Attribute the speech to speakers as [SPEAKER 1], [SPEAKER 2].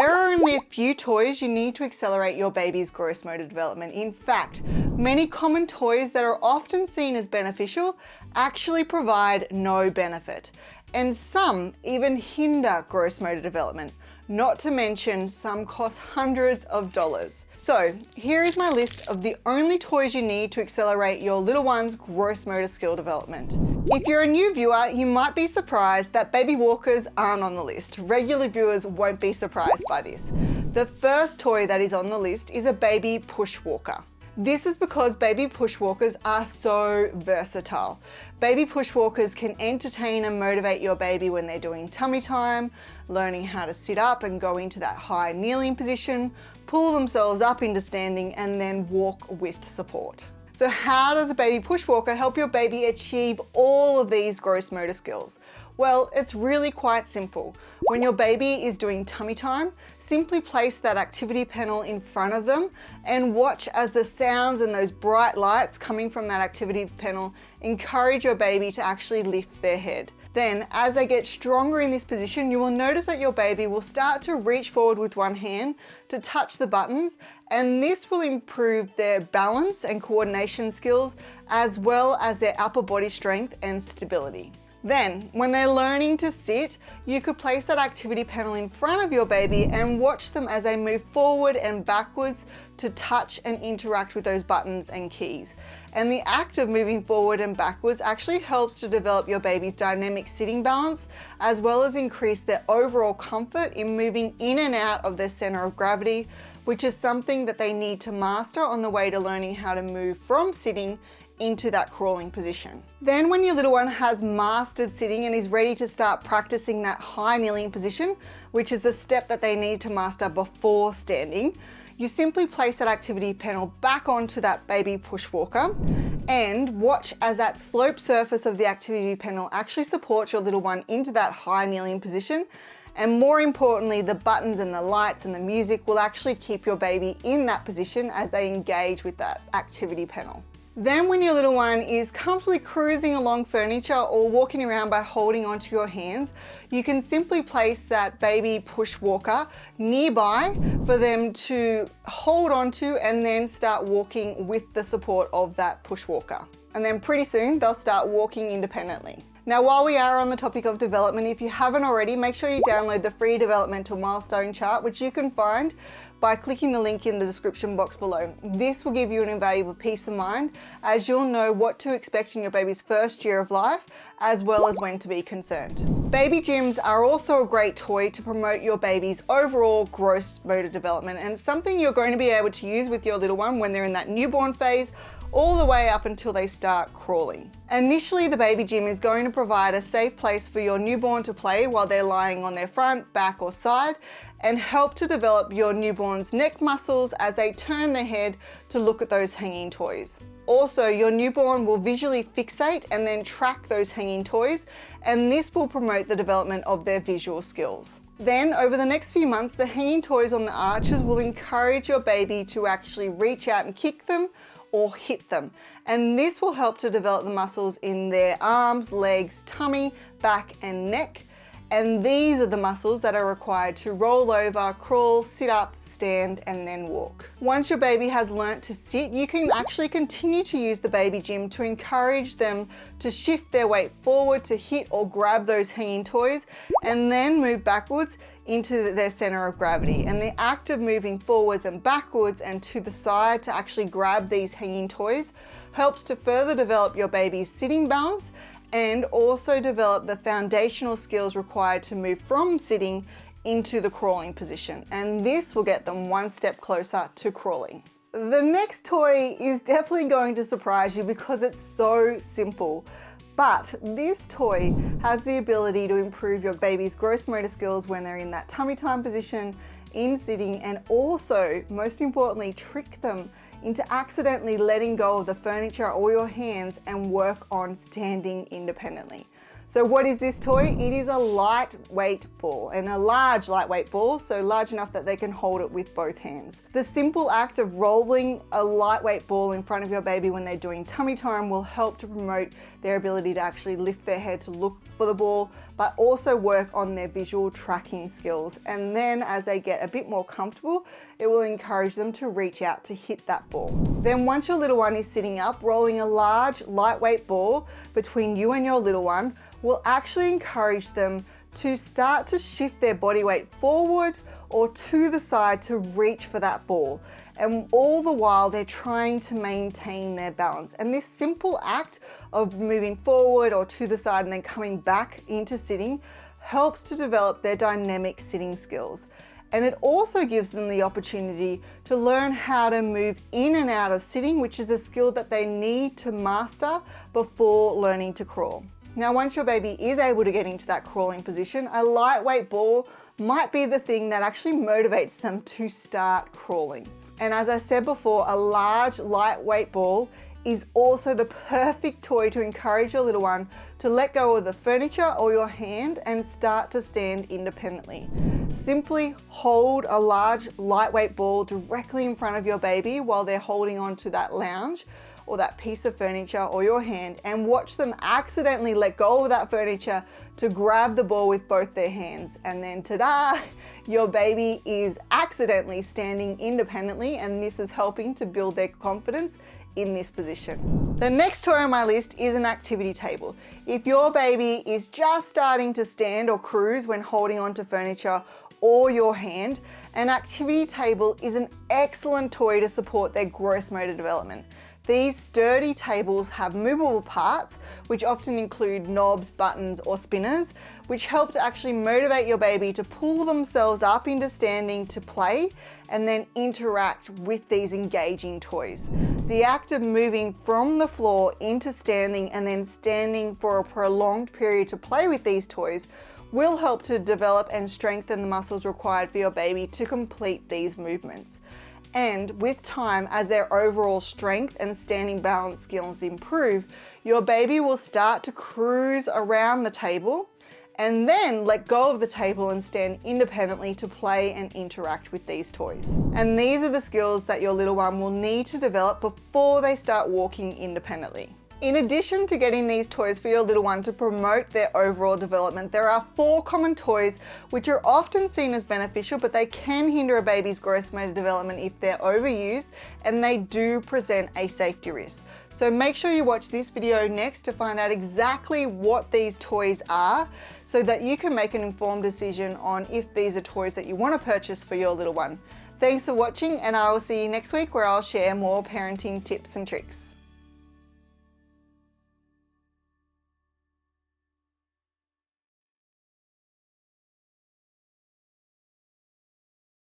[SPEAKER 1] There are only a few toys you need to accelerate your baby's gross motor development. In fact, many common toys that are often seen as beneficial actually provide no benefit, and some even hinder gross motor development. Not to mention, some cost hundreds of dollars. So here is my list of the only toys you need to accelerate your little one's gross motor skill development. If you're a new viewer, you might be surprised that baby walkers aren't on the list. Regular viewers won't be surprised by this. The first toy that is on the list is a baby push walker. This is because baby push walkers are so versatile. Baby push walkers can entertain and motivate your baby when they're doing tummy time, learning how to sit up and go into that high kneeling position, pull themselves up into standing, and then walk with support. So how does a baby push walker help your baby achieve all of these gross motor skills? Well, it's really quite simple. When your baby is doing tummy time, simply place that activity panel in front of them and watch as the sounds and those bright lights coming from that activity panel encourage your baby to actually lift their head. Then, as they get stronger in this position, you will notice that your baby will start to reach forward with one hand to touch the buttons, and this will improve their balance and coordination skills, as well as their upper body strength and stability. Then, when they're learning to sit, you could place that activity panel in front of your baby and watch them as they move forward and backwards to touch and interact with those buttons and keys. And the act of moving forward and backwards actually helps to develop your baby's dynamic sitting balance, as well as increase their overall comfort in moving in and out of their center of gravity, which is something that they need to master on the way to learning how to move from sitting into that crawling position. Then when your little one has mastered sitting and is ready to start practicing that high kneeling position, which is a step that they need to master before standing, you simply place that activity panel back onto that baby push walker and watch as that slope surface of the activity panel actually supports your little one into that high kneeling position. And more importantly, the buttons and the lights and the music will actually keep your baby in that position as they engage with that activity panel. Then when your little one is comfortably cruising along furniture or walking around by holding onto your hands, you can simply place that baby push walker nearby for them to hold onto and then start walking with the support of that push walker. And then pretty soon they'll start walking independently. Now, while we are on the topic of development, if you haven't already, make sure you download the free developmental milestone chart, which you can find by clicking the link in the description box below. This will give you an invaluable peace of mind, as you'll know what to expect in your baby's first year of life, as well as when to be concerned. Baby gyms are also a great toy to promote your baby's overall gross motor development, and it's something you're going to be able to use with your little one when they're in that newborn phase, all the way up until they start crawling. Initially, the baby gym is going to provide a safe place for your newborn to play while they're lying on their front, back, or side, and help to develop your newborn's neck muscles as they turn their head to look at those hanging toys. Also, your newborn will visually fixate and then track those hanging toys, and this will promote the development of their visual skills. Then, over the next few months, the hanging toys on the arches will encourage your baby to actually reach out and kick them or hit them. And this will help to develop the muscles in their arms, legs, tummy, back, and neck. And these are the muscles that are required to roll over, crawl, sit up, stand, and then walk. Once your baby has learnt to sit, you can actually continue to use the baby gym to encourage them to shift their weight forward to hit or grab those hanging toys, and then move backwards into their center of gravity. And the act of moving forwards and backwards and to the side to actually grab these hanging toys helps to further develop your baby's sitting balance and also develop the foundational skills required to move from sitting into the crawling position. And this will get them one step closer to crawling. The next toy is definitely going to surprise you because it's so simple. But this toy has the ability to improve your baby's gross motor skills when they're in that tummy time position, in sitting, and also, most importantly, trick them into accidentally letting go of the furniture or your hands and work on standing independently. So what is this toy? It is a lightweight ball, and a large lightweight ball, so large enough that they can hold it with both hands. The simple act of rolling a lightweight ball in front of your baby when they're doing tummy time will help to promote their ability to actually lift their head to look for the ball, but also work on their visual tracking skills. And then as they get a bit more comfortable, it will encourage them to reach out to hit that ball. Then once your little one is sitting up, rolling a large lightweight ball between you and your little one will actually encourage them to start to shift their body weight forward or to the side to reach for that ball. And all the while they're trying to maintain their balance. And this simple act of moving forward or to the side and then coming back into sitting helps to develop their dynamic sitting skills. And it also gives them the opportunity to learn how to move in and out of sitting, which is a skill that they need to master before learning to crawl. Now, once your baby is able to get into that crawling position, a lightweight ball might be the thing that actually motivates them to start crawling. And as I said before, a large lightweight ball is also the perfect toy to encourage your little one to let go of the furniture or your hand and start to stand independently. Simply hold a large lightweight ball directly in front of your baby while they're holding on to that lounge or that piece of furniture or your hand, and watch them accidentally let go of that furniture to grab the ball with both their hands. And then ta-da, your baby is accidentally standing independently, and this is helping to build their confidence in this position. The next toy on my list is an activity table. If your baby is just starting to stand or cruise when holding onto furniture or your hand, an activity table is an excellent toy to support their gross motor development. These sturdy tables have movable parts, which often include knobs, buttons, or spinners, which help to actually motivate your baby to pull themselves up into standing to play and then interact with these engaging toys. The act of moving from the floor into standing and then standing for a prolonged period to play with these toys will help to develop and strengthen the muscles required for your baby to complete these movements. And with time, as their overall strength and standing balance skills improve, your baby will start to cruise around the table and then let go of the table and stand independently to play and interact with these toys. And these are the skills that your little one will need to develop before they start walking independently. In addition to getting these toys for your little one to promote their overall development, there are 4 common toys which are often seen as beneficial, but they can hinder a baby's gross motor development if they're overused, and they do present a safety risk. So make sure you watch this video next to find out exactly what these toys are, so that you can make an informed decision on if these are toys that you want to purchase for your little one. Thanks for watching, and I will see you next week where I'll share more parenting tips and tricks.